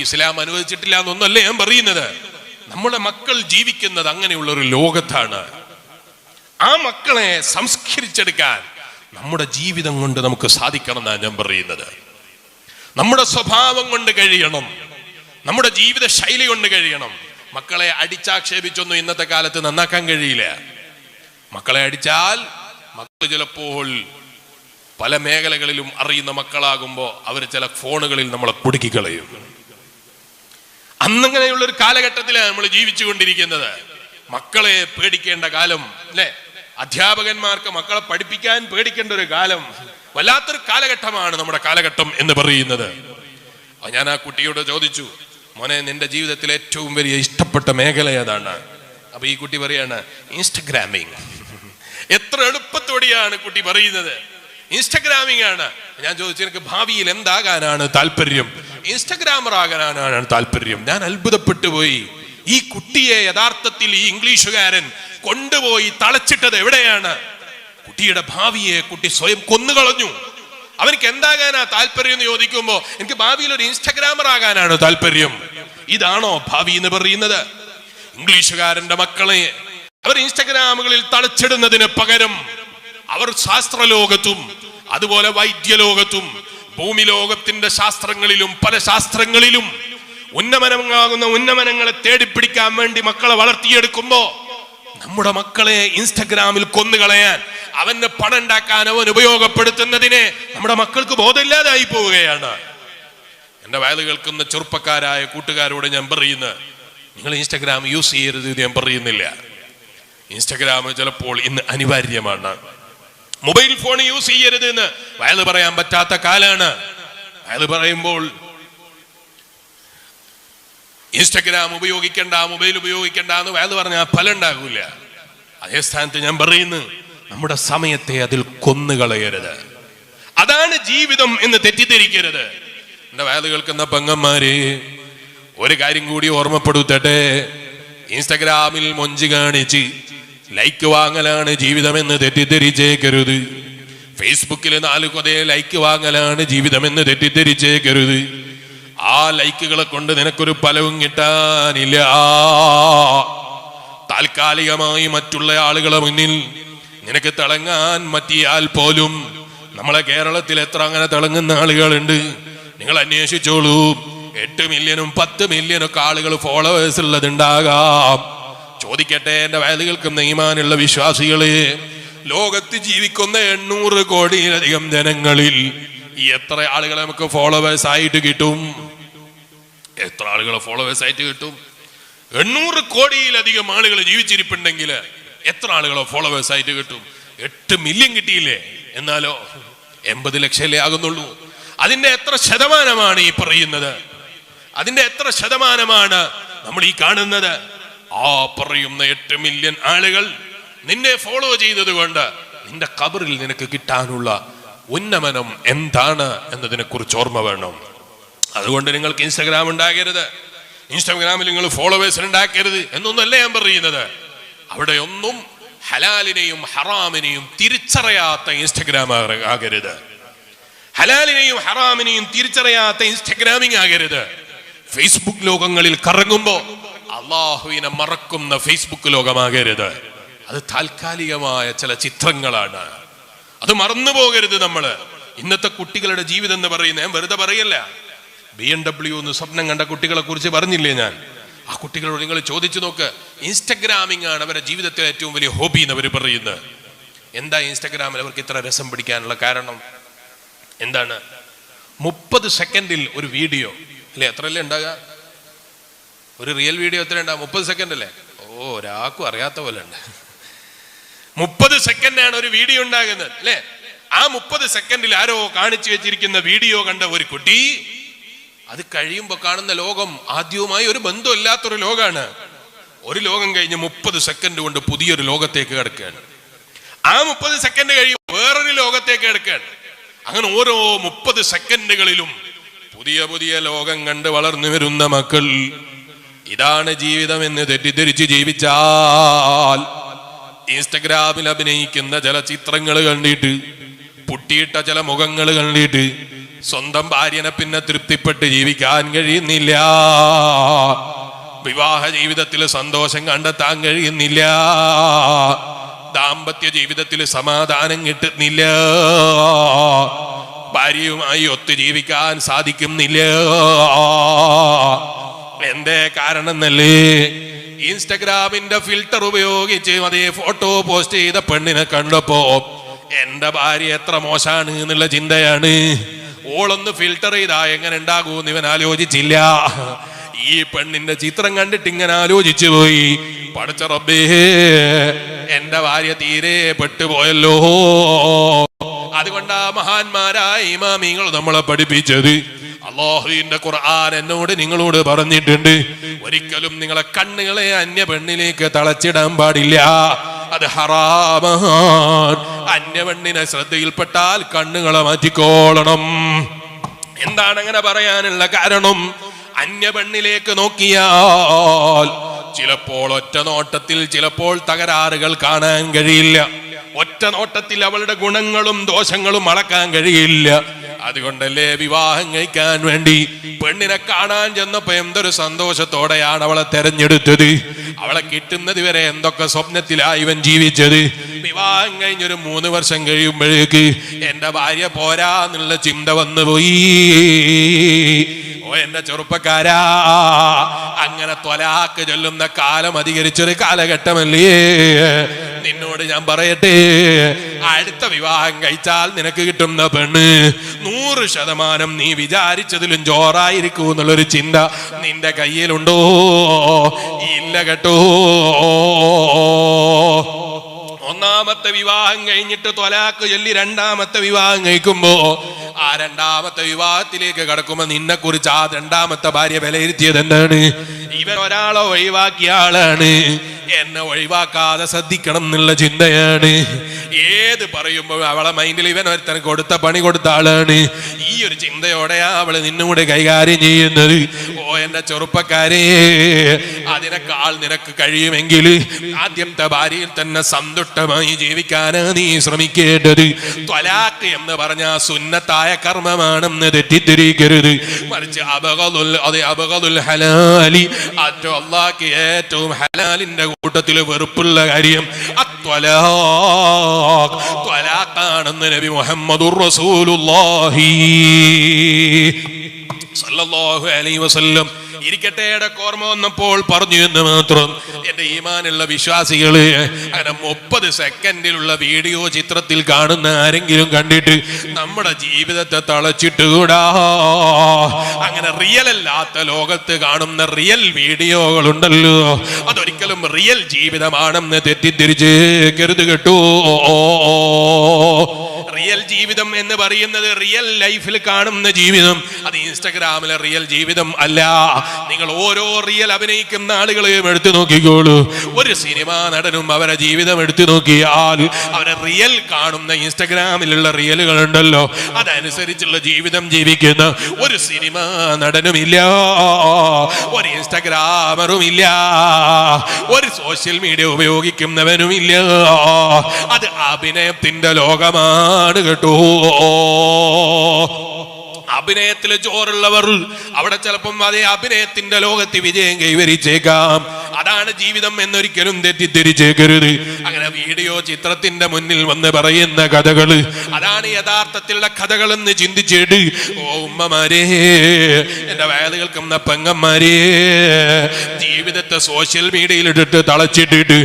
ഇസ്ലാം അനുവദിച്ചിട്ടില്ല എന്നൊന്നല്ലേ ഞാൻ പറയുന്നത്. നമ്മുടെ മക്കൾ ജീവിക്കുന്നത് അങ്ങനെയുള്ള ഒരു ലോകത്താണ്. ആ മക്കളെ സംസ്കരിച്ചെടുക്കാൻ നമ്മുടെ ജീവിതം കൊണ്ട് നമുക്ക് സാധിക്കണം എന്നാണ് ഞാൻ പറയുന്നത്. നമ്മുടെ സ്വഭാവം കൊണ്ട് കഴിയണം, നമ്മുടെ ജീവിത ശൈലി കൊണ്ട് കഴിയണം. മക്കളെ അടിച്ചാക്ഷേപിച്ചൊന്നും ഇന്നത്തെ കാലത്ത് നന്നാക്കാൻ കഴിയില്ല. മക്കളെ അടിച്ചാൽ മക്കൾ ചിലപ്പോൾ പല മേഖലകളിലും അറിയുന്ന മക്കളാകുമ്പോൾ അവർ ചില ഫോണുകളിൽ നമ്മളെ കുടുക്കിക്കളയും. അന്നങ്ങനെയുള്ള ഒരു കാലഘട്ടത്തിലാണ് നമ്മൾ ജീവിച്ചു കൊണ്ടിരിക്കുന്നത്. മക്കളെ പേടിക്കേണ്ട കാലം അല്ലെ? അധ്യാപകന്മാർക്ക് മക്കളെ പഠിപ്പിക്കാൻ പേടിക്കേണ്ട ഒരു കാലം, വല്ലാത്തൊരു കാലഘട്ടമാണ് നമ്മുടെ കാലഘട്ടം എന്ന് പറയുന്നത്. ഞാൻ ആ കുട്ടിയോട് ചോദിച്ചു, മോനെ നിന്റെ ജീവിതത്തിൽ ഏറ്റവും വലിയ ഇഷ്ടപ്പെട്ട മേഖല ഏതാണ്? അപ്പൊ ഈ കുട്ടി പറയാണ് ഇൻസ്റ്റഗ്രാമിങ്. എത്ര എളുപ്പത്തോടെയാണ് കുട്ടി പറയുന്നത്, ഇൻസ്റ്റഗ്രാമിങ് ആണ്. ഞാൻ ചോദിച്ചു, എനിക്ക് ഭാവിയിൽ എന്താകാനാണ് താല്പര്യം? ഇൻസ്റ്റഗ്രാമർ ആകാനാണ് താല്പര്യം. ഞാൻ അത്ഭുതപ്പെട്ടു പോയി. ഈ കുട്ടിയെ യഥാർത്ഥത്തിൽ ഈ ഇംഗ്ലീഷുകാരൻ കൊണ്ടുപോയി തളച്ചിട്ടത് എവിടെയാണ്? കുട്ടിയുടെ ഭാവിയെ കുട്ടി സ്വയം കൊന്നുകളഞ്ഞു. അവനക്ക് എന്താകാനാ താല്പര്യം എന്ന് ചോദിക്കുമ്പോ എനിക്ക് ഭാവിയിൽ ഒരു ഇൻസ്റ്റഗ്രാമർ ആകാനാണ് താല്പര്യം. ഇതാണോ ഭാവി എന്ന് പറയുന്നത്? ഇംഗ്ലീഷുകാരന്റെ മക്കളെ അവർ ഇൻസ്റ്റഗ്രാമുകളിൽ തളച്ചിടുന്നതിന് പകരം അവർ ശാസ്ത്രലോകത്തും അതുപോലെ വൈദ്യലോകത്തും ഭൂമി ലോകത്തിന്റെ ശാസ്ത്രങ്ങളിലും പല ശാസ്ത്രങ്ങളിലും ഉന്നമനമാകുന്ന ഉന്നമനങ്ങളെ തേടിപ്പിടിക്കാൻ വേണ്ടി മക്കളെ വളർത്തിയെടുക്കുമ്പോ നമ്മുടെ മക്കളെ ഇൻസ്റ്റഗ്രാമിൽ കൊന്നുകളയാൻ, അവന് പണം ഉണ്ടാക്കാൻ അവൻ ഉപയോഗപ്പെടുത്തുന്നതിനെ നമ്മുടെ മക്കൾക്ക് ബോധമില്ലാതായി പോവുകയാണ്. എന്റെ വയല് കേൾക്കുന്ന ചെറുപ്പക്കാരായ കൂട്ടുകാരോട് ഞാൻ പറയുന്നത്, നിങ്ങൾ ഇൻസ്റ്റഗ്രാം യൂസ് ചെയ്യരുത് എന്ന് ഞാൻ പറയുന്നില്ല. ഇൻസ്റ്റഗ്രാം ചിലപ്പോൾ ഇന്ന് അനിവാര്യമാണ്. മൊബൈൽ ഫോൺ യൂസ് ചെയ്യരുത് എന്ന് വയല് പറയാൻ പറ്റാത്ത കാലാണ്. വയല് പറയുമ്പോൾ ഇൻസ്റ്റഗ്രാം ഉപയോഗിക്കണ്ട, മൊബൈൽ ഉപയോഗിക്കണ്ട എന്ന് വയല് പറഞ്ഞാൽ ഫലം ഉണ്ടാകൂല. അതേ സ്ഥാനത്ത് ഞാൻ പറയുന്നു, നമ്മുടെ സമയത്തെ അതിൽ കൊന്നുകളയരുത്. അതാണ് ജീവിതം എന്ന് തെറ്റിദ്ധരിക്കരുത്. എന്റെ വയല് കേൾക്കുന്ന പെങ്ങന്മാരെ, ഒരു കാര്യം കൂടി ഓർമ്മപ്പെടുത്തട്ടെ. ഇൻസ്റ്റഗ്രാമിൽ മൊഞ്ചി കാണിച്ച് ലൈക്ക് വാങ്ങലാണ് ജീവിതമെന്ന് തെറ്റിദ്ധരിച്ചേക്കരുത്. ഫേസ്ബുക്കിൽ 4 കൊതേ ലൈക്ക് വാങ്ങലാണ് ജീവിതമെന്ന് തെറ്റിദ്ധരിച്ചേക്കരുത്. ആ ലൈക്കുകളെ കൊണ്ട് നിനക്കൊരു ഫലവും കിട്ടാനില്ല. താൽക്കാലികമായി മറ്റുള്ള ആളുകളെ മുന്നിൽ നിനക്ക് തിളങ്ങാൻ പറ്റിയാൽ പോലും, നമ്മളെ കേരളത്തിൽ എത്ര അങ്ങനെ തിളങ്ങുന്ന ആളുകളുണ്ട് നിങ്ങൾ അന്വേഷിച്ചോളൂ. 8 മില്യനും 10 മില്യനും ഒക്കെ ആളുകൾ ഫോളോവേഴ്സ് ഉള്ളതുണ്ടാകാം. ചോദിക്കട്ടെ എന്റെ വയലുകൾക്കും ഈമാനുള്ള വിശ്വാസികളെ, ലോകത്ത് ജീവിക്കുന്ന 800 കോടിയിലധികം ജനങ്ങളിൽ എത്ര ആളുകളെ നമുക്ക് ഫോളോവേഴ്സ് ആയിട്ട് കിട്ടും? എത്ര ആളുകളെ ഫോളോവേഴ്സ് ആയിട്ട് കിട്ടും? 800 കോടിയിലധികം ആളുകൾ ജീവിച്ചിരിപ്പുണ്ടെങ്കിൽ എത്ര ആളുകളെ ഫോളോവേഴ്സ് ആയിട്ട് കിട്ടും? 8 മില്യൺ കിട്ടിയില്ലേ? എന്നാലോ 80 ലക്ഷമല്ലേ ആകുന്നുള്ളൂ. അതിന്റെ എത്ര ശതമാനമാണ് ഈ പറയുന്നത്? അതിന്റെ എത്ര ശതമാനമാണ് നമ്മൾ ഈ കാണുന്നത്? ആ പറയുന്ന 8 മില്യൺ ആളുകൾ നിന്നെ ഫോളോ ചെയ്തത് കൊണ്ട് നിന്റെ ഖബറിൽ നിനക്ക് കിട്ടാനുള്ള ഉന്നമനം എന്താണ് എന്നതിനെ കുറിച്ച് ഓർമ്മ വേണം. അതുകൊണ്ട് നിങ്ങൾക്ക് ഇൻസ്റ്റഗ്രാം ഉണ്ടാകരുത്, ഇൻസ്റ്റഗ്രാമിൽ നിങ്ങൾ ഫോളോവേഴ്സ് ഉണ്ടാക്കരുത് എന്നൊന്നല്ല ഞാൻ പറയുന്നത്. അവിടെ ഒന്നും ഹലാലിനെയും ഹറാമിനെയും തിരിച്ചറിയാത്ത ഇൻസ്റ്റഗ്രാം ആകരുത്. ഹലാലിനെയും ഹറാമിനെയും തിരിച്ചറിയാത്ത ഇൻസ്റ്റഗ്രാമിങ് ആകരുത്. ഫേസ്ബുക്ക് ലോകങ്ങളിൽ കറങ്ങുമ്പോ അള്ളാഹുവിനെ മറക്കുന്ന ഫേസ്ബുക്ക് ലോകമാകരുത്. അത് താൽക്കാലികമായ ചില ചിത്രങ്ങളാണ്, അത് മറന്നു പോകരുത്. നമ്മള് ഇന്നത്തെ കുട്ടികളുടെ ജീവിതം എന്ന് പറയുന്നത് ഞാൻ വെറുതെ പറയല്ല. BMW എന്ന് സ്വപ്നം കണ്ട കുട്ടികളെ കുറിച്ച് പറഞ്ഞില്ലേ ഞാൻ? ആ കുട്ടികളോട് നിങ്ങൾ ചോദിച്ചു നോക്ക്. ഇൻസ്റ്റഗ്രാമിംഗ് ആണ് അവരുടെ ജീവിതത്തിലെ ഏറ്റവും വലിയ ഹോബി എന്ന് അവർ പറയുന്നത്. എന്താ ഇൻസ്റ്റഗ്രാമിൽ അവർക്ക് ഇത്ര രസം പിടിക്കാനുള്ള കാരണം എന്താണ്? 30 സെക്കൻഡിൽ ഒരു വീഡിയോ അല്ലെ? എത്രയല്ലേ ഉണ്ടാകുക? ഒരു റിയൽ വീഡിയോ എത്ര ഉണ്ടാകും? 30 സെക്കൻഡ് അല്ലേ? ഒരാൾക്കും അറിയാത്ത പോലെ ഉണ്ട്. 30 സെക്കൻഡാണ് ഒരു വീഡിയോ ഉണ്ടാകുന്നത് അല്ലെ? ആ 30 സെക്കൻഡിൽ ആരോ കാണിച്ചു വെച്ചിരിക്കുന്ന വീഡിയോ കണ്ട ഒരു കുട്ടി, അത് കഴിയുമ്പോൾ കാണുന്ന ലോകം ആദ്യവുമായി ഒരു ബന്ധമില്ലാത്തൊരു ലോകമാണ്. ഒരു ലോകം കഴിഞ്ഞ് 30 സെക്കൻഡ് കൊണ്ട് പുതിയൊരു ലോകത്തേക്ക് കിടക്കുകയാണ്. ആ 30 സെക്കൻഡ് കഴിയുമ്പോൾ വേറൊരു ലോകത്തേക്ക് കിടക്കുകയാണ്. അങ്ങനെ ഓരോ 30 സെക്കൻഡുകളിലും പുതിയ പുതിയ ലോകം കണ്ട് വളർന്നു വരുന്ന മക്കൾ, ഇതാണ് ജീവിതം എന്ന് തെറ്റിദ്ധരിച്ച് ജീവിച്ചാൽ ഇൻസ്റ്റഗ്രാമിൽ അഭിനയിക്കുന്ന ചില ചിത്രങ്ങൾ കണ്ടിട്ട്, പൊട്ടിയിട്ട ചില മുഖങ്ങൾ കണ്ടിട്ട് സ്വന്തം ഭാര്യനെ പിന്നെ തൃപ്തിപ്പെട്ട് ജീവിക്കാൻ കഴിയുന്നില്ല, വിവാഹ ജീവിതത്തിൽ സന്തോഷം കണ്ടെത്താൻ കഴിയുന്നില്ല, ദാമ്പത്യ ജീവിതത്തിൽ സമാധാനം കിട്ടുന്നില്ല, ഭാര്യയുമായി ഒത്തു ജീവിക്കാൻ സാധിക്കുന്നില്ല. എന്തേ കാരണം എന്നല്ലേ? ഇൻസ്റ്റഗ്രാമിന്റെ ഫിൽട്ടർ ഉപയോഗിച്ച് അതേ ഫോട്ടോ പോസ്റ്റ് ചെയ്ത പെണ്ണിനെ കണ്ടപ്പോ എന്റെ ഭാര്യ എത്ര മോശാണ് എന്നുള്ള ചിന്തയാണ്. ഓളൊന്ന് ഫിൽട്ടർ ചെയ്താ എങ്ങനെ ഉണ്ടാകൂന്ന് ഇവൻ ആലോചിച്ചില്ല. ഈ പെണ്ണിന്റെ ചിത്രം കണ്ടിട്ട് ഇങ്ങനെ ആലോചിച്ചു പോയി, പടച്ച റബ്ബേ എന്റെ ഭാര്യ തീരെ പെട്ടുപോയല്ലോ. അതുകൊണ്ടാ മഹാന്മാരായ ഇമാമിങ്ങൾ നമ്മളെ പഠിപ്പിച്ചത്, അല്ലാഹുവിന്റെ ഖുർആൻ എന്നോട് നിങ്ങളോട് പറഞ്ഞിട്ടുണ്ട്, ഒരിക്കലും നിങ്ങളെ കണ്ണുകളെ അന്യ പെണ്ണിലേക്ക് തളച്ചിടാൻ പാടില്ല, അത് ഹറാമാണ്. അന്യ പെണ്ണിനെ ശ്രദ്ധയിൽപ്പെട്ടാൽ കണ്ണുകളെ മാറ്റിക്കോളണം. എന്താണ് അങ്ങനെ പറയാനുള്ള കാരണം? അന്യ പെണ്ണിലേക്ക് നോക്കിയാൽ ചിലപ്പോൾ ഒറ്റ നോട്ടത്തിൽ ചിലപ്പോൾ തകരാറുകൾ കാണാൻ കഴിയില്ല, ഒറ്റ നോട്ടത്തിൽ അവളുടെ ഗുണങ്ങളും ദോഷങ്ങളും അളക്കാൻ കഴിയില്ല. അതുകൊണ്ടല്ലേ വിവാഹം കഴിക്കാൻ വേണ്ടി പെണ്ണിനെ കാണാൻ ചെന്നപ്പോ എന്തൊരു സന്തോഷത്തോടെയാണ് അവളെ തെരഞ്ഞെടുത്തത്. അവളെ കിട്ടുന്നത് വരെ എന്തൊക്കെ സ്വപ്നത്തിലായി ഇവൻ ജീവിച്ചത്. വിവാഹം കഴിഞ്ഞൊരു 3 വർഷം കഴിയുമ്പോഴേക്ക് എന്റെ ഭാര്യ പോരാന്നുള്ള ചിന്ത വന്നുപോയി. ഓ എന്റെ ചെറുപ്പക്കാരാ, അങ്ങനെ ത്വലാക്ക് ചൊല്ലുന്ന കാലം അധികരിച്ചൊരു കാലഘട്ടമല്ലേ. നിന്നോട് ഞാൻ പറയട്ടെ, അടുത്ത വിവാഹം കഴിച്ചാൽ നിനക്ക് കിട്ടുന്ന പെണ്ണ് 100% നീ വിചാരിച്ചതിലും ജോറായിരിക്കും എന്നുള്ളൊരു ചിന്ത നിന്റെ കയ്യിലുണ്ടോ? ഇല്ല കേട്ടോ. ഒന്നാമത്തെ വിവാഹം കഴിഞ്ഞിട്ട് ത്വലാക്ക് ചൊല്ലി രണ്ടാമത്തെ വിവാഹം കഴിക്കുമ്പോ ആ രണ്ടാമത്തെ വിവാഹത്തിലേക്ക് കടക്കുമ്പോ നിന്നെ കുറിച്ച് ആ രണ്ടാമത്തെ ഭാര്യ വിലയിരുത്തിയത് എന്താണ്? ഇവൻ ഒരാളെ ഒഴിവാക്കിയ ആളാണ്, എന്നെ ഒഴിവാക്കാതെ ശ്രദ്ധിക്കണം എന്നുള്ള ചിന്തയാണ്. ഏത് പറയുമ്പോ അവളെ മൈൻഡിൽ ഇവൻ ഒരുത്തന് കൊടുത്ത പണി കൊടുത്ത ആളാണ്. ഈ ഒരു ചിന്തയോടെയാ അവള് നിന്നൂടെ കൈകാര്യം ചെയ്യുന്നത്. ഓ എന്റെ ചെറുപ്പക്കാരെ, അതിനേക്കാൾ നിനക്ക് കഴിയുമെങ്കിൽ ആദ്യത്തെ ഭാര്യയിൽ തന്നെ സന്തുഷ്ടമായി ജീവിക്കാനാ നീ ശ്രമിക്കേണ്ടത്. ത്വലാഖ് എന്ന് പറഞ്ഞ സുന്നത്തായ കർമ്മമാണെന്ന് തെറ്റിദ്ധരിക്കരുത്. മറിച്ച് അബഗദുൽ ഹലാലി, അല്ലാഹുക്ക് ഏറ്റവും ഹലാലിന്റെ കൂട്ടത്തിൽ വെറുപ്പുള്ള കാര്യം ത്വലാഖാണെന്ന് നബി മുഹമ്മദുർ റസൂലുള്ളാഹി സല്ലല്ലാഹു അലൈഹി വസല്ലം ഇരിക്കട്ടെ ഓർമ്മ വന്നപ്പോൾ പറഞ്ഞു എന്ന് മാത്രം. എന്റെ ഈമാനുള്ള വിശ്വാസികള്, അങ്ങനെ 30 സെക്കൻഡിലുള്ള വീഡിയോ ചിത്രത്തിൽ കാണുന്ന ആരെങ്കിലും കണ്ടിട്ട് നമ്മുടെ ജീവിതത്തെ തളച്ചിട്ടുകൂടാ. അങ്ങനെ റിയൽ അല്ലാത്ത ലോകത്ത് കാണുന്ന റിയൽ വീഡിയോകളുണ്ടല്ലോ, അതൊരിക്കലും റിയൽ ജീവിതമാണെന്ന് തെറ്റിദ്ധരിച്ചേക്കരുത് കേട്ടോ. റിയൽ ജീവിതം എന്ന് പറയുന്നത് റിയൽ ലൈഫിൽ കാണുന്ന ജീവിതം, അത് ഇൻസ്റ്റഗ്രാമിലെ റിയൽ ജീവിതം അല്ല. നിങ്ങൾ ഓരോ റിയൽ അഭിനയിക്കുന്ന ആളുകളെയും എടുത്തു നോക്കിക്കോളൂ. ഒരു സിനിമാ നടനും അവരെ ജീവിതം എടുത്തു നോക്കിയാൽ അവരെ റിയൽ കാണുന്ന ഇൻസ്റ്റഗ്രാമിലുള്ള റിയലുകൾ ഉണ്ടല്ലോ, അതനുസരിച്ചുള്ള ജീവിതം ജീവിക്കുന്ന ഒരു സിനിമാ നടനുമില്ല, ഒരു ഇൻസ്റ്റഗ്രാമറുമില്ല, ഒരു സോഷ്യൽ മീഡിയ ഉപയോഗിക്കുന്നവനുമില്ല. അത് അഭിനയത്തിന്റെ ലോകമാണ് കേട്ടോ. അഭിനയത്തിൽ ജോറുള്ളവർ അവിടെ ചിലപ്പം അതേ അഭിനയത്തിന്റെ ലോകത്ത് വിജയം കൈവരിച്ചേക്കാം. അതാണ് ജീവിതം എന്നൊരിക്കലും തെറ്റിദ്ധരിച്ചേക്കരുത്. അങ്ങനെ വീഡിയോ ചിത്രത്തിന്റെ മുന്നിൽ വന്ന് പറയുന്ന കഥകള് അതാണ് യഥാർത്ഥത്തിലുള്ള കഥകൾ എന്ന് ചിന്തിച്ചിട്ട്, ഓ ഉമ്മമാരെ, എന്റെ വയലുകൾക്കുന്ന പെങ്ങന്മാരെ, ജീവിതത്തെ സോഷ്യൽ മീഡിയയിൽ ഇട്ടിട്ട് തളച്ചിട്ടിട്ട്